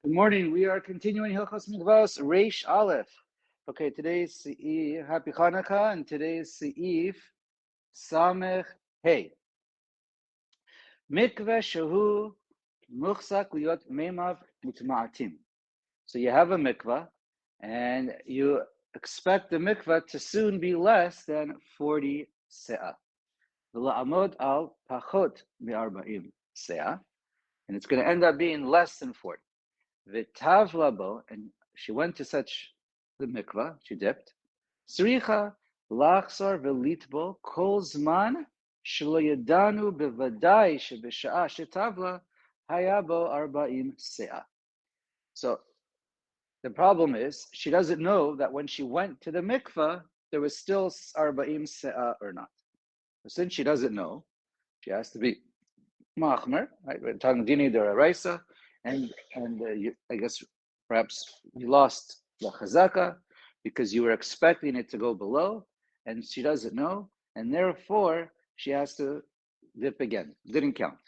Good morning. We are continuing Hilchos Mikvaos Reish Aleph. Okay, today's Seif. Happy Hanukkah, and today's Seif Samech Hey. Mikveh Shehu Muchsak Liot Meimav Mitma'atim. So you have a mikveh, and you expect the mikveh to soon be less than 40 se'ah. V'la'amod al pachot mi'arba'im se'ah, and it's going to end up being less than 40. V'tav labo, and she went to such the mikvah, she dipped. Sricha lachzor v'litbo kol zman shelo yadanu bevadai shebesha'a shetavla hayabo arba'im se'ah. So the problem is she doesn't know that when she went to the mikvah, there was still arba'im se'ah or not. So since she doesn't know, she has to be machmer, right? We're talking dini d'oraisa, and I guess perhaps you lost the chazaka because you were expecting it to go below, and she doesn't know, and therefore she has to dip again. Didn't count.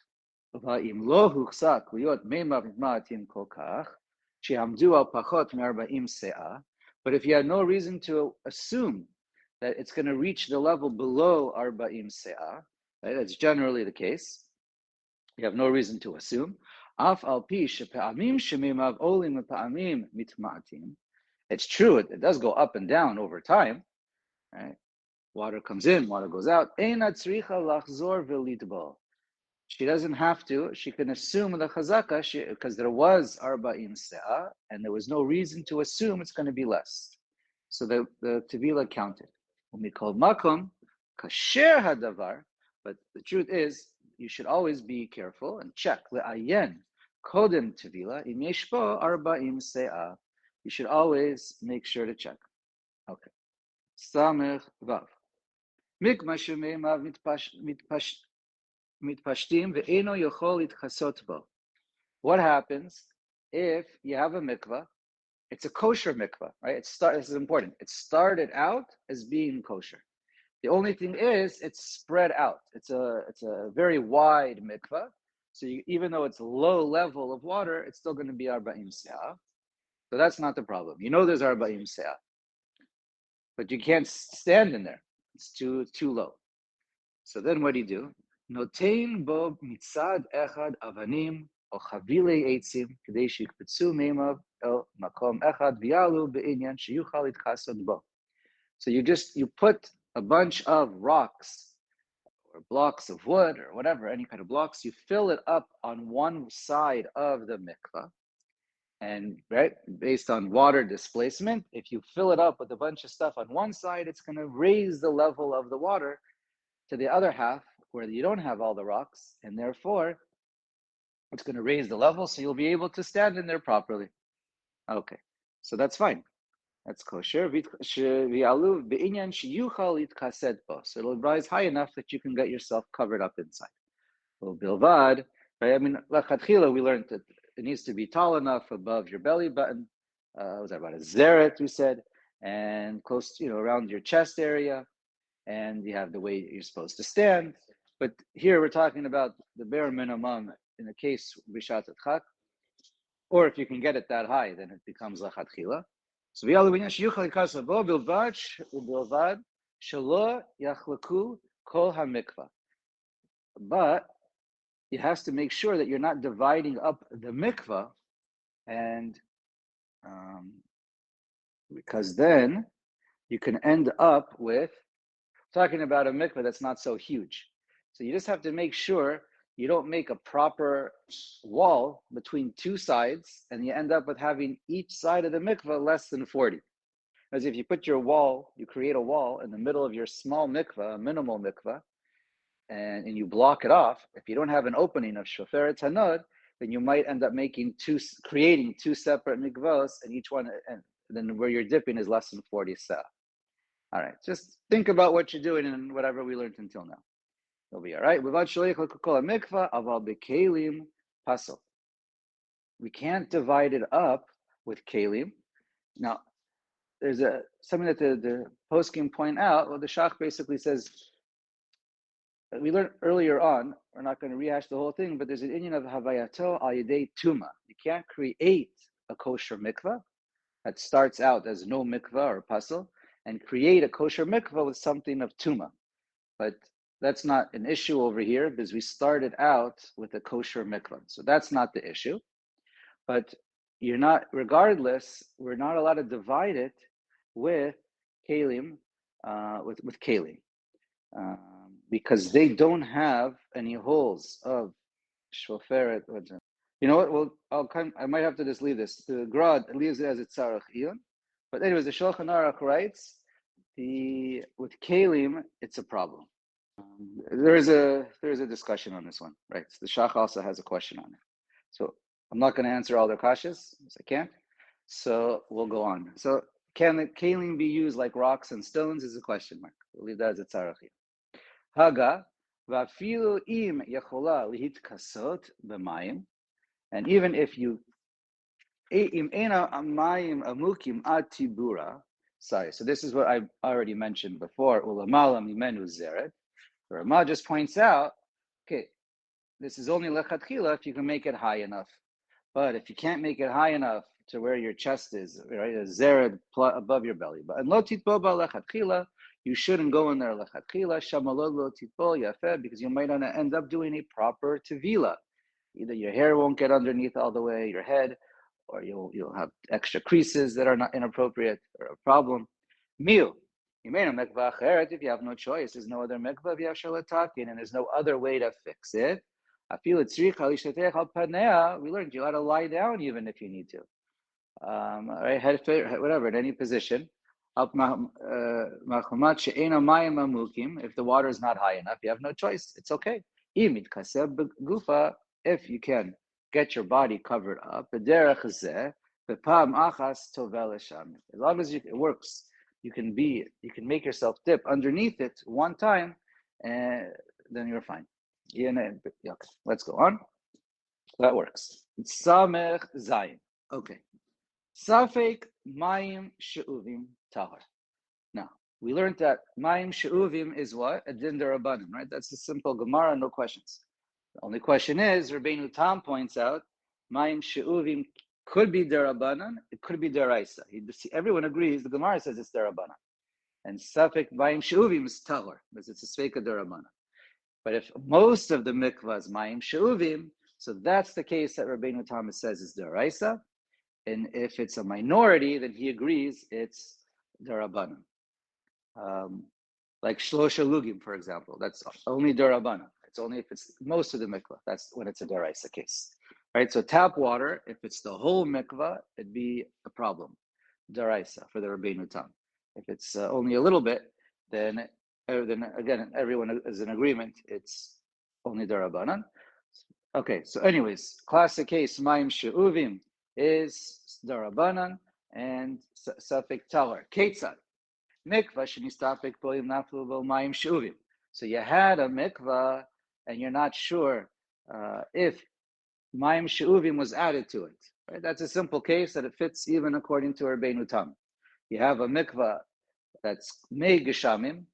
Va'im lo huchsak liot meimav mitma'atim kol kach she'amdu al pachot me'arba'im se'ah. But if you had no reason to assume that it's going to reach the level below arba'im se'ah, right? That's generally the case. You have no reason to assume. Af al pi shepe'amim shemeimav olim ve'pe'amim mitma'atim. It's true, it does go up and down over time, right? Water comes in, water goes out. Eina tzricha lachzor v'litbol. She doesn't have to. She can assume the chazaka because there was arba'im se'ah, and there was no reason to assume it's going to be less. So the tevila counted. Umikol makom kasher hadavar. But the truth is, you should always be careful and check. Le'ayen kodem tevila im yeshpo arba'im se'ah. You should always make sure to check. Okay. Samech vav. Mikma shemeimav mitpashtim ve'eno yochol itchasot bo. What happens if you have a mikvah? It's a kosher mikvah, right? This is important. It started out as being kosher. The only thing is, it's spread out. It's a very wide mikvah. So even though it's a low level of water, it's still going to be arba'im se'ah. So that's not the problem. You know there's arba'im se'ah, but you can't stand in there. It's too low. So then what do? Notein bo mitzad echad avanim o chavile eitzim k'dei shikpetzu meimav el makom echad v'yalu be'inyan sheyuchal itchasod bo. So you put a bunch of rocks or blocks of wood or whatever, any kind of blocks, you fill it up on one side of the mikvah. And right, based on water displacement, if you fill it up with a bunch of stuff on one side, it's going to raise the level of the water to the other half where you don't have all the rocks, and therefore it's going to raise the level so you'll be able to stand in there properly. Okay, so that's fine. That's kosher. So it'll rise high enough that you can get yourself covered up inside. Well, bilvad, right? I mean, lachatchila, we learned that it needs to be tall enough above your belly button. What was that, about a zeret, we said, and close, around your chest area, and you have the way you're supposed to stand. But here we're talking about the bare minimum in the case bishat atchak, or if you can get it that high, then it becomes lachatchila. So bilvad shelo yachlaku kol hamikvah. But it has to make sure that you're not dividing up the mikvah, and because then you can end up with talking about a mikvah that's not so huge. So you just have to make sure you don't make a proper wall between two sides, and you end up with having each side of the mikvah less than 40. As if you put your wall, you create a wall in the middle of your small mikvah, a minimal mikvah, and you block it off. If you don't have an opening of shoferet hanod, then you might end up creating two separate mikvahs, and each one, and then where you're dipping is less than 40 se'ah. All right, just think about what you're doing and whatever we learned until now. It'll be all right. We can't divide it up with kalim. Now, there's something that the poskim point out. Well, the Shach basically says, we learned earlier on we're not going to rehash the whole thing, but there's an inyan of havayato al yedei tuma. You can't create a kosher mikvah that starts out as no mikvah or puzzle and create a kosher mikvah with something of tuma. But that's not an issue over here because we started out with a kosher mikvah. So that's not the issue. But you're not, regardless, we're not allowed to divide it with kalim, with kalim, because they don't have any holes of shoferet. You know what? Well, I might have to just leave this. The Grad leaves it as it's tzarach iyun. But anyways, the Shulchan Aruch writes with kalim, it's a problem. There is a discussion on this one, right? So the Shach also has a question on it. So I'm not going to answer all their kashas, because I can't. So we'll go on. So can the kalim be used like rocks and stones? Is a question mark. We'll leave that as a tzarach iyun. Haga va'afilu im yachola lihitkasot b'mayim. And even if you sorry, so this is what I already mentioned before. The Rama just points out, okay, this is only lechatchila if you can make it high enough. But if you can't make it high enough to where your chest is, right, a zered above your belly. But lechatchila, you shouldn't go in there lechatchila, shamalot lo titbo yafeh, because you might end up doing a proper tevila. Either your hair won't get underneath all the way, your head, or you'll have extra creases that are not inappropriate or a problem. Miu, you made a mikvah acheret if you have no choice. There's no other mikvah v'yashal letakin, and there's no other way to fix it. I feel it's we learned you got to lie down even if you need to. Right, head, whatever, in any position. If the water is not high enough, you have no choice. It's okay. If you can get your body covered up, as long as it works, you can make yourself dip underneath it one time, and then you're fine. Okay, let's go on. That works. Samech Zayin. Okay. Safek mayim she'uvim tahar. Now, we learned that mayim she'uvim is what? A din derabanan, right? That's a simple Gemara, no questions. The only question is, Rabbeinu Tam points out, mayim she'uvim could be derabanan, it could be deraisa. Everyone agrees, the Gemara says it's derabanan. And Safek mayim she'uvim is tahar, because it's a sveka derabanan. But if most of the mikvah is mayim she'uvim, so that's the case that Rabbeinu Thomas says is deraisa. And if it's a minority, then he agrees it's derabanan. Like shlosha lugim, for example, that's only derabanan. It's only if it's most of the mikvah. That's when it's a deraisa case, right? So tap water, if it's the whole mikvah, it'd be a problem, deraisa for the Rabbeinu Tam. If it's only a little bit, then again everyone is in agreement. It's only derabanan. Okay, so anyways, classic case mayim she'uvim is darabanan and safek tahar. Ketzad mikvah shenistafek boim naflu bo mayim she'uvim. So you had a mikvah and you're not sure if mayim she'uvim was added to it. Right? That's a simple case that it fits even according to Rabbeinu Tam. You have a mikvah that's mei geshamim.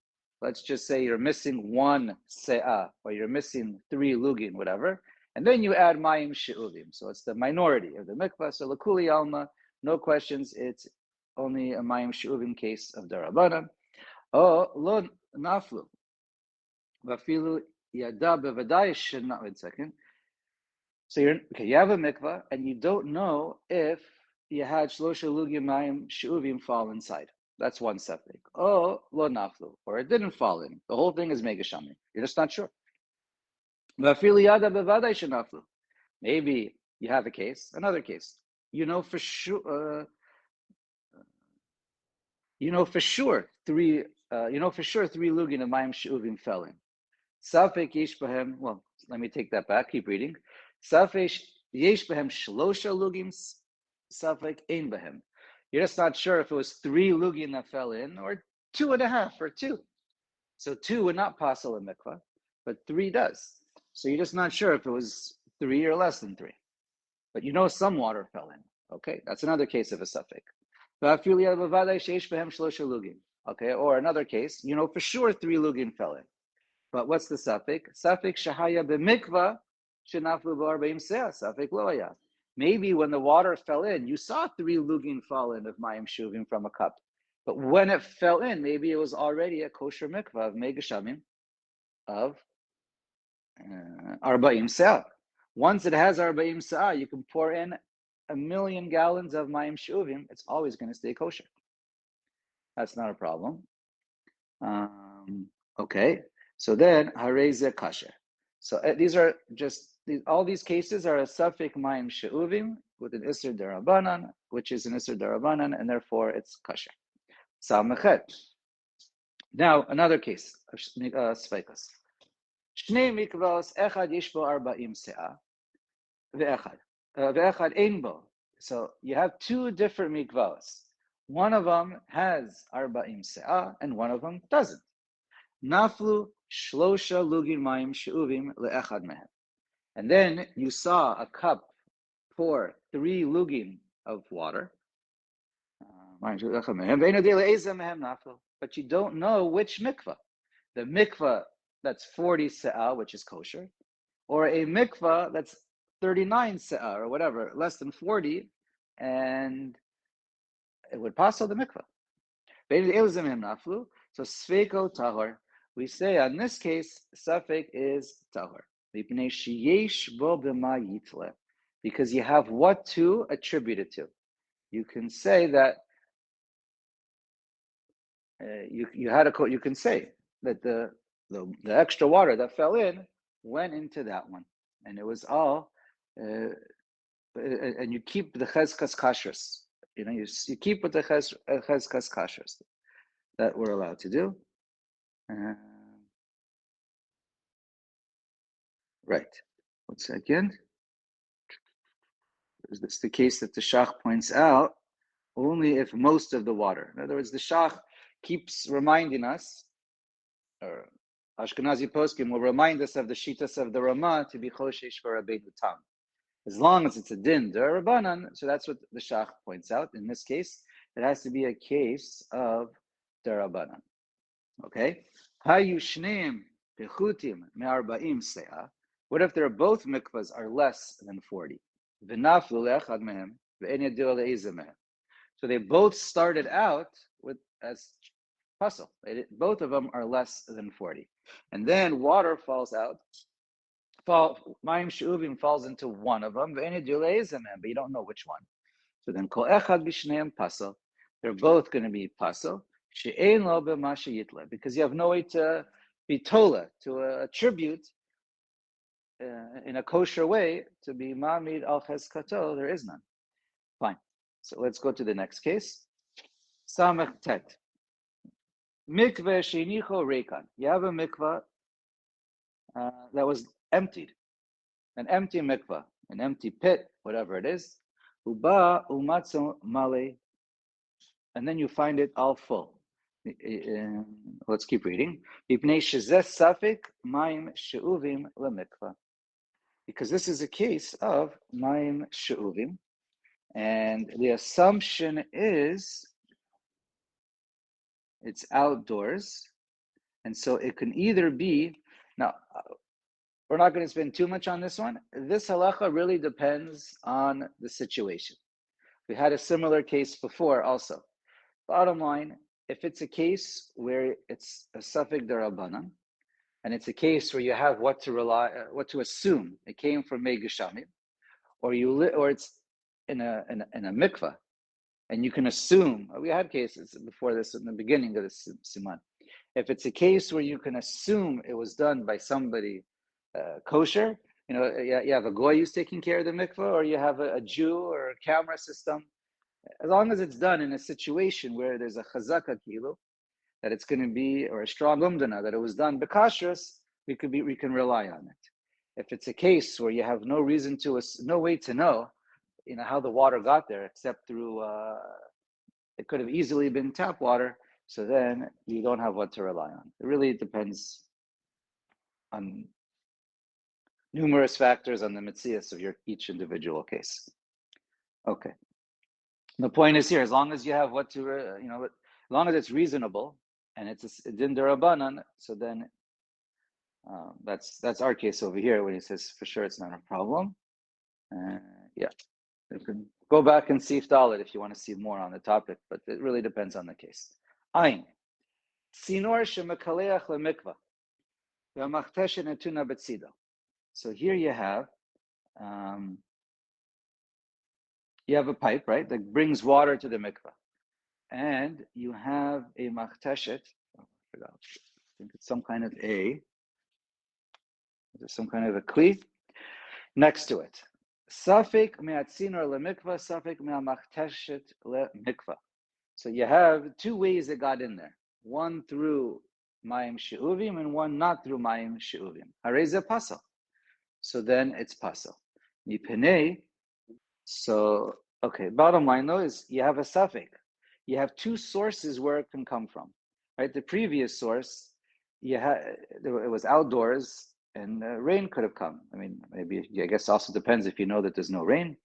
Let's just say you're missing one se'ah or you're missing 3 lugin, whatever. And then you add mayim she'uvim. So it's the minority of the mikvah. So l'kuli alma, no questions. It's only a mayim she'uvim case of darabanan. Oh, lo naflu. Vafilu yada bevadai shena. Wait a second. So you have a mikvah and you don't know if you had shlosha lugim mayim she'uvim fall inside. That's one safek. Oh, lo naflu. Or it didn't fall in. The whole thing is megashamim. You're just not sure. Maybe you have a case, another case. You know for sure 3 lugin of mayim she'uvim fell in. Safek yesh behem. Well, let me take that back. Keep reading. Safek yesh behem shlosha lugim. Safek ein behem. You're just not sure if it was 3 lugin that fell in or 2.5 or 2. So 2 would not passel a mikvah, but 3 does. So you're just not sure if it was 3 or less than 3. But you know some water fell in. Okay, that's another case of a safek. Okay, or another case, you know for sure 3 lugin fell in. But what's the Safek? Safek shahaya b'mikva shenaflu b'arba'im seah. Safek loya. Maybe when the water fell in, you saw 3 lugin fall in of mayim shuvim from a cup. But when it fell in, maybe it was already a kosher mikvah of megashamim of arba'im seah. Once it has arba'im seah, you can pour in 1,000,000 gallons of mayim shuvim. It's always going to stay kosher. That's not a problem. Okay, so then hareze kasher. So these are just all these cases are a Safek mayim she'uvim with an iser derabanan, which is an iser derabanan, and therefore it's kasher. Samachet. Now another case of Sfeikas. Shnei mikvaos echad yesh bo 40 se'ah ve'echad ein bo. So you have 2 different mikvaos. One of them has 40 se'ah and one of them doesn't. Naflu shlosha lugin mayim she'uvim le'echad mehem. And then you saw a cup pour 3 lugin of water. But you don't know which mikvah. The mikvah that's 40 se'ah, which is kosher, or a mikvah that's 39 se'ah, or whatever, less than 40, and it would pass on the mikvah. So sveko tahor. We say on this case, Safek is tahor. Because you have what to attribute it to. You can say that you can say that the extra water that fell in went into that one, and it was all, and you keep the chezkas kashrus. You keep with the chezkas kashrus that we're allowed to do. Right. 1 second. Is this the case that the Shach points out? Only if most of the water. In other words, the Shach keeps reminding us, or Ashkenazi poskim will remind us of the shitas of the Ramah to be choshesh for Rabbeinu Tam. As long as it's a din derabanan, so that's what the Shach points out. In this case, it has to be a case of derabanan. Okay? Hayu shneim pechutim me'arba'im se'ah. What if they're both mikvahs are less than 40? V'naflu le'echad mehem ve'en yadil le'ezeh mehem. So they both started out with as puzzle. Both of them are less than 40. And then water falls out. Mayim she'uvim falls into one of them, but you don't know which one. So then kol echad b'shneim pasel. They're both going to be pasel. She'ein lo b'ma she'yitle, because you have no way to be tola, to attribute in a kosher way to be mamid al chezkato. There is none. Fine. So let's go to the next case. Samech tet. Mikveh sheinicho reikan. You have a mikveh that was emptied, an empty mikveh, an empty pit, whatever it is. Uba umatzo male, and then you find it all full. Let's keep reading. Ipnei shezeh safek mayim she'uvim lemikveh. Because this is a case of mayim she'uvim, and the assumption is it's outdoors, and so it can either be, now we're not going to spend too much on this one. This halacha really depends on the situation. We had a similar case before also. Bottom line, if it's a case where it's a Safek derabanan, and it's a case where you have what to assume it came from Mei Geshamim, or it's in a mikvah, and you can assume. We had cases before this in the beginning of this siman. If it's a case where you can assume it was done by somebody kosher, you have a goy who's taking care of the mikvah, or you have a Jew or a camera system. As long as it's done in a situation where there's a chazaka kilu, that it's going to be, or a strong umdana, that it was done bekashrus, we can rely on it. If it's a case where you have no way to know, how the water got there except through, it could have easily been tap water, so then you don't have what to rely on. It really depends on numerous factors on the mitzias of each individual case. Okay. The point is here, as long as you have what to, as long as it's reasonable and it's a din derabanan, so then That's our case over here when he says for sure it's not a problem. Yeah, you can go back and see Dalit if you want to see more on the topic, but it really depends on the case. Ayin. Sinor shemekaleach lemikva. V'amachteshet netuna betzido. So here you have a pipe, right, that brings water to the mikvah. And you have a machteshet. Oh, I forgot. I think it's some kind of a kli next to it. Safek me'atzinor lemikvah, safek me'amachteshet lemikvah. So you have two ways it got in there. One through mayim she'uvim and one not through mayim she'uvim. Hareze pasal. So then it's pasal. Mipnei. So okay. Bottom line though is you have a safek. You have two sources where it can come from. Right. The previous source, it was outdoors and rain could have come. I mean, maybe I guess also depends if you know that there's no rain.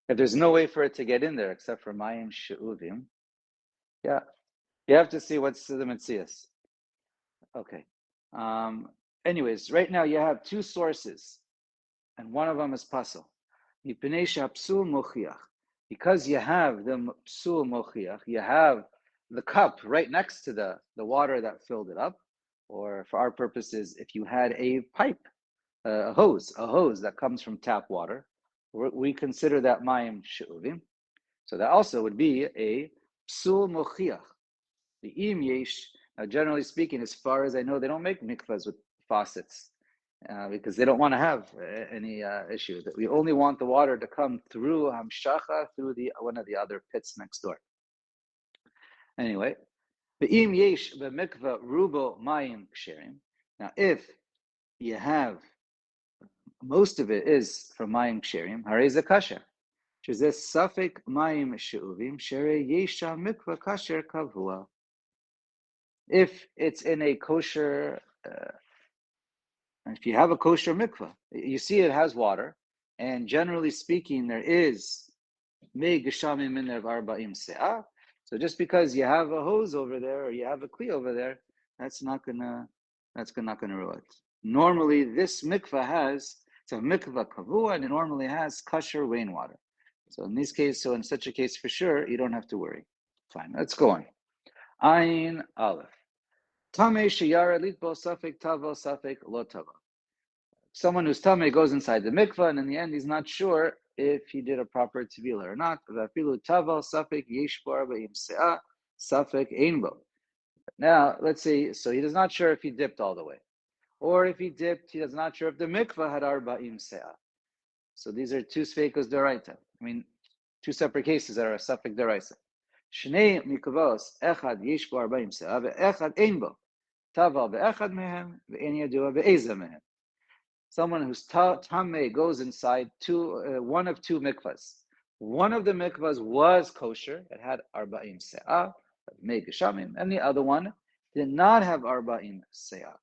If there's no way for it to get in there except for mayim she'uvim, yeah. You have to see what's the Metzias. Okay. Anyways, right now you have two sources, and one of them is Pasal. Because you have the Psul Mochiach, you have the cup right next to the water that filled it up, or for our purposes, if you had a pipe, a hose that comes from tap water, we consider that Mayim She'uvim. So that also would be a Psul Mochiach. The im yesh, generally speaking, as far as I know, they don't make mikvahs with faucets because they don't want to have any issue. That we only want the water to come through hamshacha, through one of the other pits next door. Anyway, the im yesh the mikvah rubo mayim ksherim. Now, if you have most of it is from mayim ksherim, harei kasher. Which is this safek mayim she'uvim shere yesha mikvah kasher kavua. If it's in a kosher, if you have a kosher mikvah, you see it has water, and generally speaking, there is mei geshamim in there arba'im se'ah. So just because you have a hose over there or you have a kli over there, that's not gonna rule it. Normally, this mikvah it's a mikvah kavua, and it normally has kosher rainwater. So in such a case, for sure, you don't have to worry. Fine, let's go on. Ayin Aleph. Tame sheyara litbo safek tavo safek lo tavo. Someone who's tame goes inside the mikvah, and in the end, he's not sure if he did a proper tevila or not. Vafilu tavo safek yesh bo arba'im se'ah safek ein bo. Now, let's see. So he is not sure if he dipped all the way, or if he dipped, he is not sure if the mikvah had arba'im se'ah. So these are two sfekos deraita. I mean, two separate cases that are a safek deraisa. Shnei mikvos echad yesh bo arba'im se'ah ve'echad ein bo. Someone who's tameh goes inside one of two mikvahs. One of the mikvahs was kosher; it had arba'im se'ah, me'geshamim, and the other one did not have arba'im se'ah,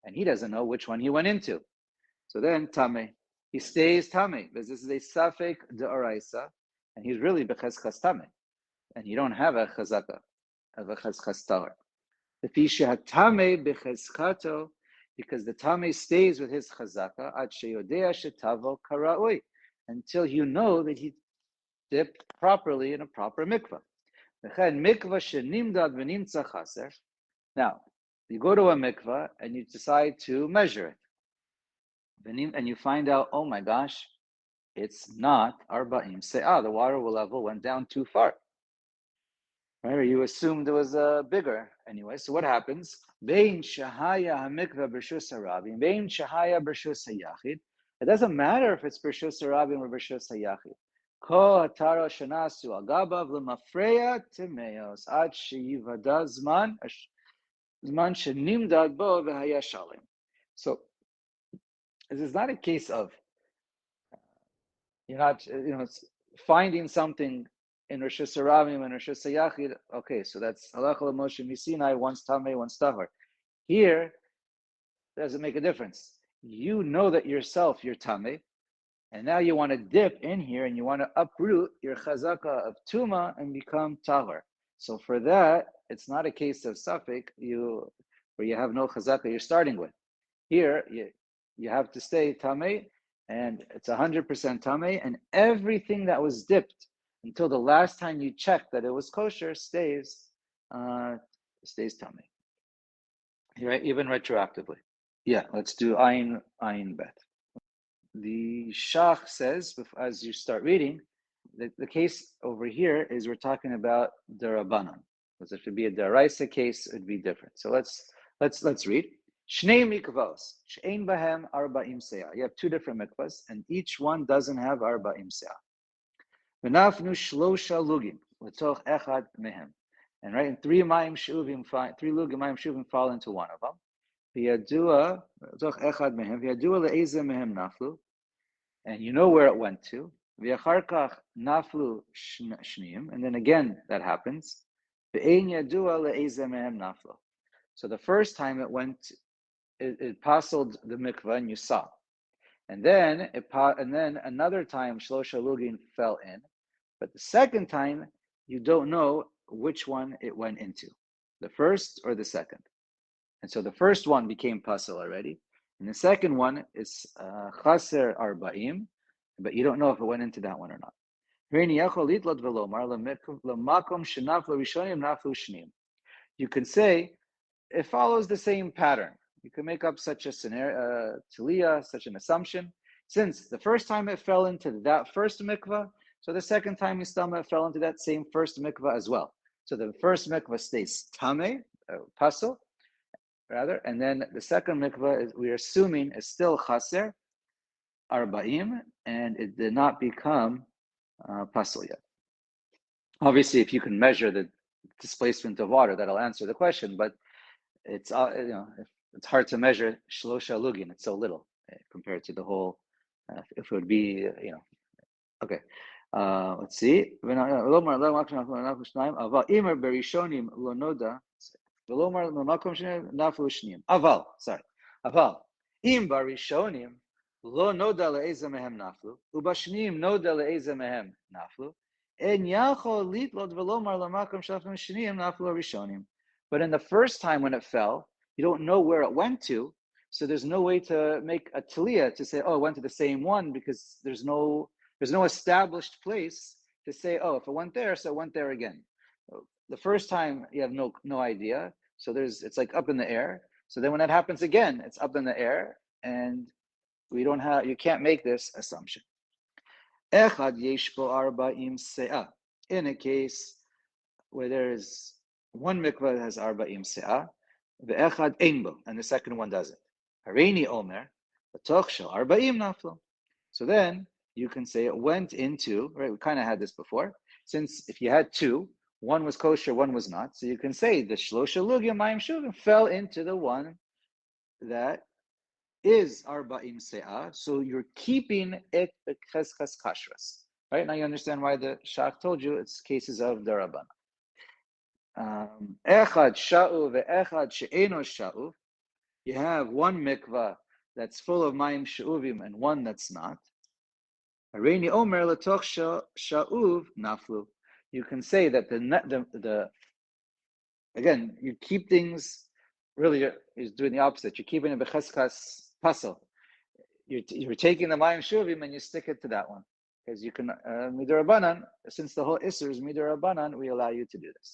and he doesn't know which one he went into. So then tameh, he stays tameh because this is a safek de'oraisa, and he's really bechazchas tameh, and you don't have a chazaka of a chazchas tahor. The fisha hatame bechazkato, because the tame stays with his chazaka at sheyodea shetavo karaoi, until you know that he dipped properly in a proper mikvah. Mikvah shenimdad v'nimtza chaser. Now, you go to a mikvah and you decide to measure it, and you find out, oh my gosh, it's not arba'im se'ah. The water level went down too far. Right, or you assumed it was bigger anyway. So what happens? Bein shahaya hamikvah b'rshus harabim, bein shahaya b'rshus hayachid. It doesn't matter if it's b'rshus harabim or b'rshus hayachid. Ko hataro shanasu agabav lemafreya timeos ad sheyivada zman shenimdad bo v'haya shalim. So this is not a case of you're not finding something in Rosh Hashanah and Rosh Hashanah. Okay, so that's halacha Moshe Misinai, one's tamei, one's tahor. Here, doesn't make a difference. You know that yourself, you're tamei, and now you want to dip in here and you want to uproot your chazaka of tuma and become tahor. So for that, it's not a case of safek where you have no chazaka you're starting with. Here, you have to stay tamei, and it's 100% tamei, and everything that was dipped until the last time you check that it was kosher stays tamei. Right, even retroactively. Yeah, let's do ayin bet. The Shach says, as you start reading, the case over here is we're talking about the Rabbanan. Because if it would be a Daraisa case, it would be different. So let's read. Shnei mikvaos, she'ein bahem arba'im se'ah. You have two different mikvahs, and each one doesn't have arba'im se'ah. V'nafnu shlosha lugim, l'toch echad mehem. And right, and three lugim mayim shuvim fall into one of them. V'yadua, l'toch echad mehem, v'yadua le'eze mehem naflu. And you know where it went to. V'yacharkach naflu shneim, and then again that happens. Ve'ein yadua le'eze mehem naflu. So the first time it went, it passled the mikvah, and you saw. And then another time shlosha lugin fell in, but the second time you don't know which one it went into, the first or the second. And so the first one became pasul already, and the second one is chaser arba'im, but you don't know if it went into that one or not. You can say it follows the same pattern. You can make up such a scenario, such an assumption. Since the first time it fell into that first mikvah, so the second time it fell into that same first mikvah as well. So the first mikvah stays tameh, pasul, rather, and then the second mikvah, we're assuming, is still chaser, arba'im, and it did not become pasul yet. Obviously, if you can measure the displacement of water, that'll answer the question, but it's it's hard to measure shlosha lugin. It's so little compared to the whole. If it would be, okay. Let's see. Aval, sorry. Aval. Im barishonim lo noda le'eza mehem naflu, ubashnim noda le'eza mehem naflu, en yachol litlot velomar lamakom shalachim shnim naflu arishonim. But in the first time when it fell, you don't know where it went to, so there's no way to make a taliyah to say, oh, it went to the same one, because there's no established place to say, oh, if it went there, so it went there again. The first time you have no idea, so it's like up in the air. So then when it happens again, it's up in the air, and you can't make this assumption. Echad yesh bo arba'im se'ah. In a case where there is one mikvah that has arba'im se'ah, ve'echad ein bo, and the second one doesn't. Hareini omer, b'toch shel arba'im naflo. So then you can say it went into, right, we kind of had this before, since if you had two, one was kosher, one was not, so you can say the shlosha lugim mayim shuvim fell into the one that is arba'im se'ah, so you're keeping it cheskes kashras. Right, now you understand why the Shach told you it's cases of daraban. Echad sha'u ve'echad she'eno sha'u. You have one mikvah that's full of mayim she'uvim and one that's not. Hareini omer letoch sha'uv naflu. You can say that the again, you keep things, really is doing the opposite. You're keeping it becheskas pasul. You're taking the mayim shuvim and you stick it to that one, because you can midirabanan. Since the whole isur is midirabanan, we allow you to do this.